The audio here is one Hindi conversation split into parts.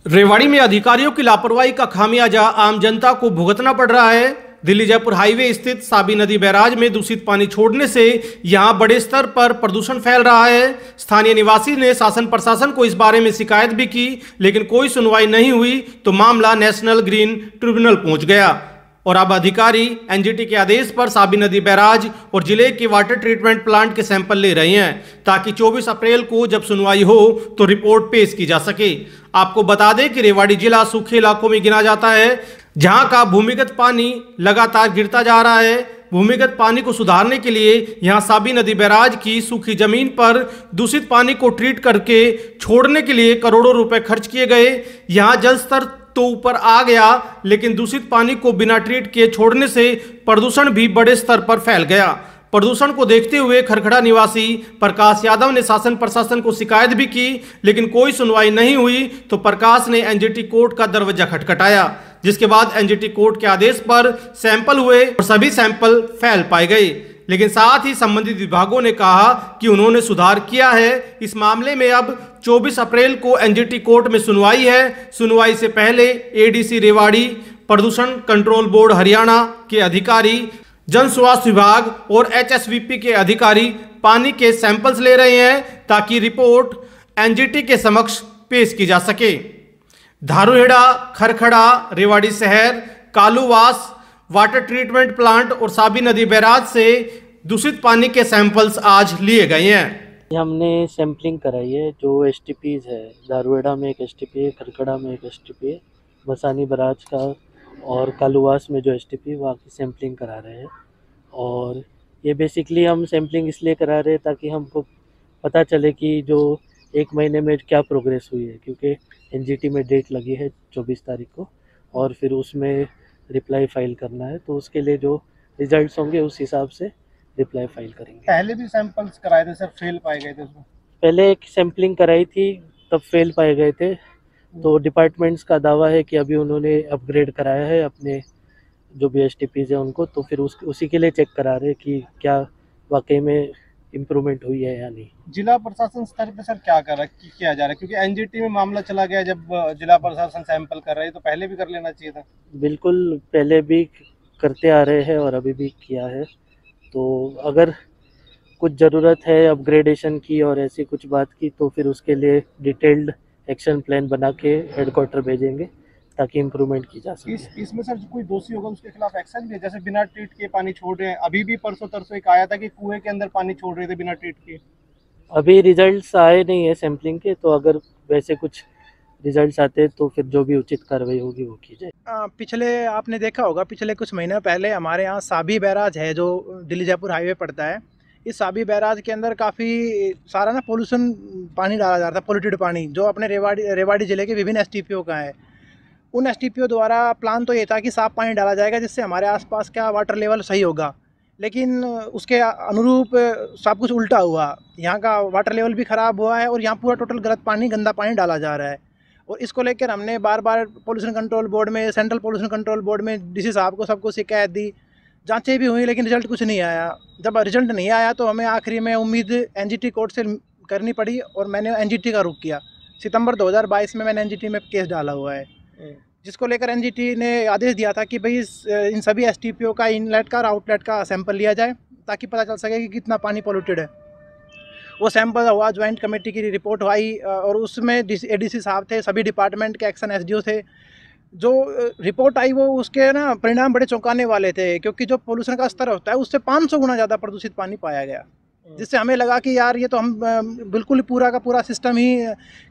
रेवाड़ी में अधिकारियों की लापरवाही का खामियाजा आम जनता को भुगतना पड़ रहा है। दिल्ली जयपुर हाईवे स्थित साबी नदी बैराज में दूषित पानी छोड़ने से यहां बड़े स्तर पर प्रदूषण फैल रहा है। स्थानीय निवासी ने शासन प्रशासन को इस बारे में शिकायत भी की, लेकिन कोई सुनवाई नहीं हुई तो मामला नेशनल ग्रीन ट्रिब्यूनल पहुंच गया और अब अधिकारी एनजीटी के आदेश पर साबी नदी बैराज और जिले के वाटर ट्रीटमेंट प्लांट के सैंपल ले रहे हैं ताकि 24 अप्रैल को जब सुनवाई हो तो रिपोर्ट पेश की जा सके। आपको बता दें कि रेवाड़ी जिला सूखे इलाकों में गिना जाता है, जहां का भूमिगत पानी लगातार गिरता जा रहा है। भूमिगत पानी को सुधारने के लिए यहां साबी नदी बैराज की सूखी जमीन पर दूषित पानी को ट्रीट करके छोड़ने के लिए करोड़ों रुपए खर्च किए गए। यहां जल स्तर तो ऊपर आ गया, लेकिन दूषित पानी को बिना ट्रीट किए छोड़ने से प्रदूषण भी बड़े स्तर पर फैल गया। प्रदूषण को देखते हुए खरखड़ा निवासी प्रकाश यादव ने शासन प्रशासन को शिकायत भी की, लेकिन कोई सुनवाई नहीं हुई तो प्रकाश ने एनजीटी कोर्ट का दरवाजा खटखटाया, जिसके बाद एनजीटी कोर्ट के आदेश पर सैंपल हुए और सभी सैंपल फैल पाए गए। लेकिन साथ ही संबंधित विभागों ने कहा कि उन्होंने सुधार किया है। इस मामले में अब 24 अप्रैल को एनजीटी कोर्ट में सुनवाई है। सुनवाई से पहले एडीसी रेवाड़ी, प्रदूषण कंट्रोल बोर्ड हरियाणा के अधिकारी, जन स्वास्थ्य विभाग और एचएसवीपी के अधिकारी पानी के सैंपल्स ले रहे हैं ताकि रिपोर्ट एनजीटी के समक्ष पेश की जा सके। धारूहेड़ा, खरखड़ा, रेवाड़ी शहर, कालूवास वाटर ट्रीटमेंट प्लांट और साबी नदी बैराज से दूषित पानी के सैंपल्स आज लिए गए हैं। हमने सैम्पलिंग कराई है। जो एसटीपीज है, धारूहेड़ा में एक एसटीपी है, खरखड़ा में एक एसटीपी है, बसानी बराज का और कालूवास में जो एसटीपी है वहाँ की सैम्पलिंग करा रहे हैं। और ये बेसिकली हम सैम्पलिंग इसलिए करा रहे हैं ताकि हमको पता चले कि जो एक महीने में क्या प्रोग्रेस हुई है, क्योंकि एनजीटी में डेट लगी है 24 तारीख को और फिर उसमें रिप्लाई फाइल करना है, तो उसके लिए जो रिजल्ट्स होंगे उस हिसाब से रिप्लाई फाइल करेंगे। पहले भी सैंपल्स कराए थे सर, फेल पाए गए थे उसमें? पहले एक सैम्पलिंग कराई थी तब फेल पाए गए थे, तो डिपार्टमेंट्स का दावा है कि अभी उन्होंने अपग्रेड कराया है अपने जो भी एसटीपीज है उनको, तो फिर उसी के लिए चेक करा रहे कि क्या वाकई में इम्प्रूवमेंट हुई है या नहीं। जिला प्रशासन स्तर पे सर क्या किया जा रहा है, क्योंकि एनजीटी में मामला चला गया, जब जिला प्रशासन सैंपल कर रहे हैं तो पहले भी कर लेना चाहिए था। बिल्कुल, पहले भी करते आ रहे हैं और अभी भी किया है। तो अगर कुछ ज़रूरत है अपग्रेडेशन की और ऐसी कुछ बात की तो फिर उसके लिए डिटेल्ड एक्शन प्लान बना के हेडक्वार्टर भेजेंगे ताकि इम्प्रूवमेंट की जा सके। इसमें सर कोई दोषी होगा उसके खिलाफ एक्शन भी है? जैसे बिना ट्रीट किए पानी छोड़ रहे हैं, अभी भी परसों तरसों एक आया था कि कुएं के अंदर पानी छोड़ रहे थे बिना ट्रीट किए। अभी रिजल्ट्स आए नहीं है सैम्पलिंग के, तो अगर वैसे कुछ रिजल्ट्स आते तो फिर जो भी उचित कार्रवाई होगी वो की जाए। पिछले आपने देखा होगा, पिछले कुछ महीने पहले हमारे यहाँ साबी बैराज है जो दिल्ली जयपुर हाईवे पड़ता है। इस साबी बैराज के अंदर काफ़ी सारा ना पोल्यूशन पानी डाला जा रहा था, पोल्यूटेड पानी, जो अपने रेवाड़ी ज़िले के विभिन्न एसटीपीओ का है। उन एसटीपीओ द्वारा प्लान तो ये था कि साफ पानी डाला जाएगा जिससे हमारे आसपास का वाटर लेवल सही होगा, लेकिन उसके अनुरूप सब कुछ उल्टा हुआ। यहाँ का वाटर लेवल भी ख़राब हुआ है और यहाँ पूरा टोटल गंदा पानी डाला जा रहा है। और इसको लेकर हमने बार बार पोल्यूशन कंट्रोल बोर्ड में, सेंट्रल पोल्यूशन कंट्रोल बोर्ड में डीसी साहब को सबको शिकायत दी, जांचें भी हुई, लेकिन रिजल्ट कुछ नहीं आया। जब रिजल्ट नहीं आया तो हमें आखिरी में उम्मीद एनजीटी कोर्ट से करनी पड़ी और मैंने एनजीटी का रुख किया। सितंबर 2022 में मैंने एनजीटी में केस डाला हुआ है, जिसको लेकर एनजीटी ने आदेश दिया था कि भाई इन सभी एसटीपीओ का इनलेट का और आउटलेट का सैंपल लिया जाए ताकि पता चल सके कि कितना पानी पोल्यूटेड है। वो सैंपल हुआ, ज्वाइंट कमेटी की रिपोर्ट आई और उसमें एडीसी साहब थे, सभी डिपार्टमेंट के एक्शन एसडीओ थे। जो रिपोर्ट आई वो उसके ना परिणाम बड़े चौंकाने वाले थे, क्योंकि जो पोल्यूशन का स्तर होता है उससे 500 गुना ज़्यादा प्रदूषित पानी पाया गया, जिससे हमें लगा कि यार ये तो हम बिल्कुल पूरा का पूरा सिस्टम ही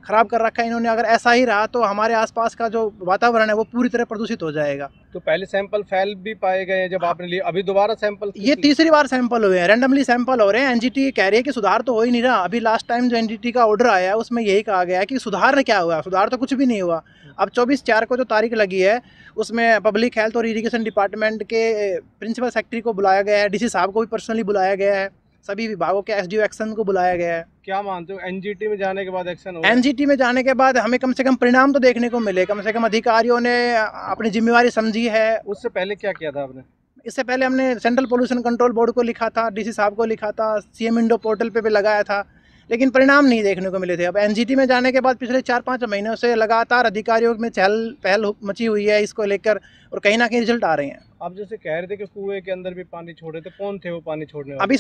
ख़राब कर रखा है इन्होंने। अगर ऐसा ही रहा तो हमारे आसपास का जो वातावरण है वो पूरी तरह प्रदूषित हो जाएगा। तो पहले सैंपल फेल भी पाए गए जब आपने लिए, अभी दोबारा सैंपल? ये तीसरी बार सैंपल हुए हैं, रैंडमली सैंपल हो रहे हैं। एनजीटी कह रही है कि सुधार तो हो ही नहीं रहा। अभी लास्ट टाइम जो एनजीटी का ऑर्डर आया है उसमें यही कहा गया है कि सुधार क्या हुआ, सुधार तो कुछ भी नहीं हुआ। अब 24/4 को जो तारीख लगी है उसमें पब्लिक हेल्थ और इरिगेशन डिपार्टमेंट के प्रिंसिपल सेक्रेटरी को बुलाया गया है, डीसी साहब को भी पर्सनली बुलाया गया है, सभी विभागों के एसडीओ एक्शन को बुलाया गया है। क्या मानते हो एनजीटी में जाने के बाद एक्शन होगा? एनजीटी में जाने के बाद हमें कम से कम परिणाम तो देखने को मिले, कम से कम अधिकारियों ने अपनी जिम्मेवारी समझी है। उससे पहले क्या किया था आपने? इससे पहले हमने सेंट्रल पोल्यूशन कंट्रोल बोर्ड को लिखा था, डीसी साहब को लिखा था, सीएम इंडो पोर्टल पे भी लगाया था। लेकिन परिणाम नहीं देखने को मिले थे। अब एनजीटी में जाने के बाद पिछले 4-5 महीनों से लगातार अधिकारियों में चहल पहल मची हुई है इसको लेकर, और कहीं ना कहीं रिजल्ट आ रहे हैं। आप जैसे कह रहे थे कि कुएं के अंदर भी पानी छोड़ रहे थे, कौन थे वो पानी छोड़ने वाले? अभी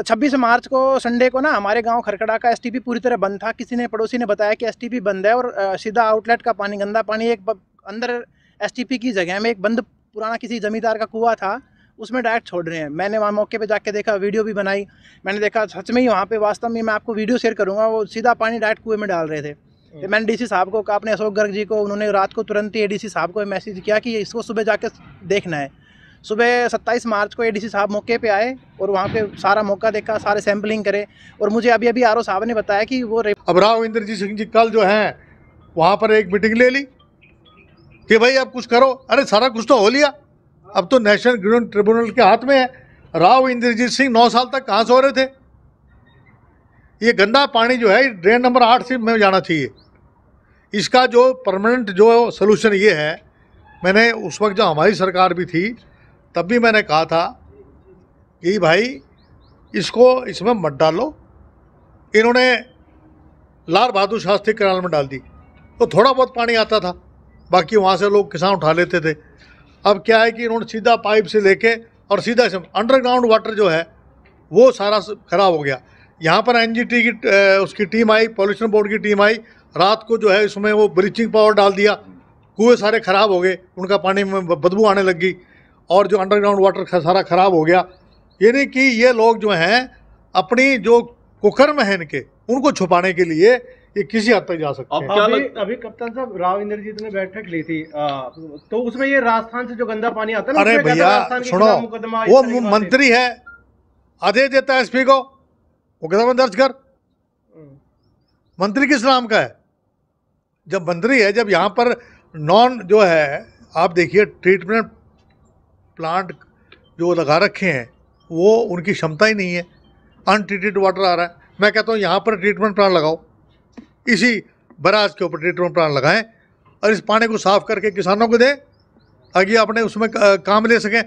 26 मार्च को संडे को ना हमारे गांव खरकड़ा का एसटीपी पूरी तरह बंद था। किसी ने पड़ोसी ने बताया कि एसटीपी बंद है और सीधा आउटलेट का पानी, गंदा पानी एक अंदर एसटीपी की जगह में एक बंद पुराना किसी जमींदार का कुआं था, उसमें डायरेक्ट छोड़ रहे हैं। मैंने वहाँ मौके पे जाके देखा, वीडियो भी बनाई, मैंने देखा सच में ही वहाँ पे वास्तव में, मैं आपको वीडियो शेयर करूँगा, वो सीधा पानी डायरेक्ट कुएं में डाल रहे थे। तो मैंने डीसी साहब को कहा, अपने अशोक गर्ग जी को, उन्होंने रात को तुरंत ही एडीसी साहब को मैसेज किया कि इसको सुबह जाके देखना है। सुबह 27 मार्च को एडीसी साहब मौके पे आए और वहाँ पे सारा मौका देखा, सारे सैम्पलिंग करे, और मुझे अभी आरओ साहब ने बताया कि वो अब राव इंद्रजीत सिंह जी कल जो हैं वहाँ पर एक मीटिंग ले ली कि भाई अब कुछ करो। अरे सारा कुछ तो हो लिया, अब तो नेशनल ग्रीन ट्रिब्यूनल के हाथ में है। राव इंद्रजीत सिंह 9 साल तक कहाँ सो रहे थे? ये गंदा पानी जो है ड्रेन नंबर 8 से में जाना चाहिए। इसका जो परमानेंट जो सलूशन ये है, मैंने उस वक्त जब हमारी सरकार भी थी तब भी मैंने कहा था कि भाई इसको इसमें मत डालो। इन्होंने लाल बहादुर शास्त्री कैनाल में डाल दी तो थोड़ा बहुत पानी आता था, बाकी वहाँ से लोग किसान उठा लेते थे। अब क्या है कि इन्होंने सीधा पाइप से लेके और सीधा अंडरग्राउंड वाटर जो है वो सारा ख़राब हो गया। यहाँ पर एनजीटी की उसकी टीम आई, पॉल्यूशन बोर्ड की टीम आई, रात को जो है इसमें वो ब्लीचिंग पाउडर डाल दिया, कुएँ सारे ख़राब हो गए, उनका पानी में बदबू आने लग गई और जो अंडरग्राउंड वाटर सारा ख़राब हो गया। यानी कि ये लोग जो हैं अपनी जो कुकर्म है इनके, उनको छुपाने के लिए ये किसी हद तक जा सकते हैं। अभी कप्तान साहब राव इंद्रजीत ने बैठक ली थी, तो उसमें ये राजस्थान से जो गंदा पानी आता है ना, अरे भैया सुनो, वो मंत्री है, आदेश देता है एसपी को मुकदमा दर्ज कर। मंत्री किस नाम का है? जब मंत्री है, जब यहाँ पर नॉन जो है, आप देखिए ट्रीटमेंट प्लांट जो लगा रखे हैं वो उनकी क्षमता ही नहीं है, अनट्रीटेड वाटर आ रहा है। मैं कहता हूँ यहाँ पर ट्रीटमेंट प्लांट लगाओ, इसी बराज के ऊपर ट्रीटमेंट प्लांट लगाएं और इस पानी को साफ करके किसानों को दें ताकि अपने उसमें काम ले सकें।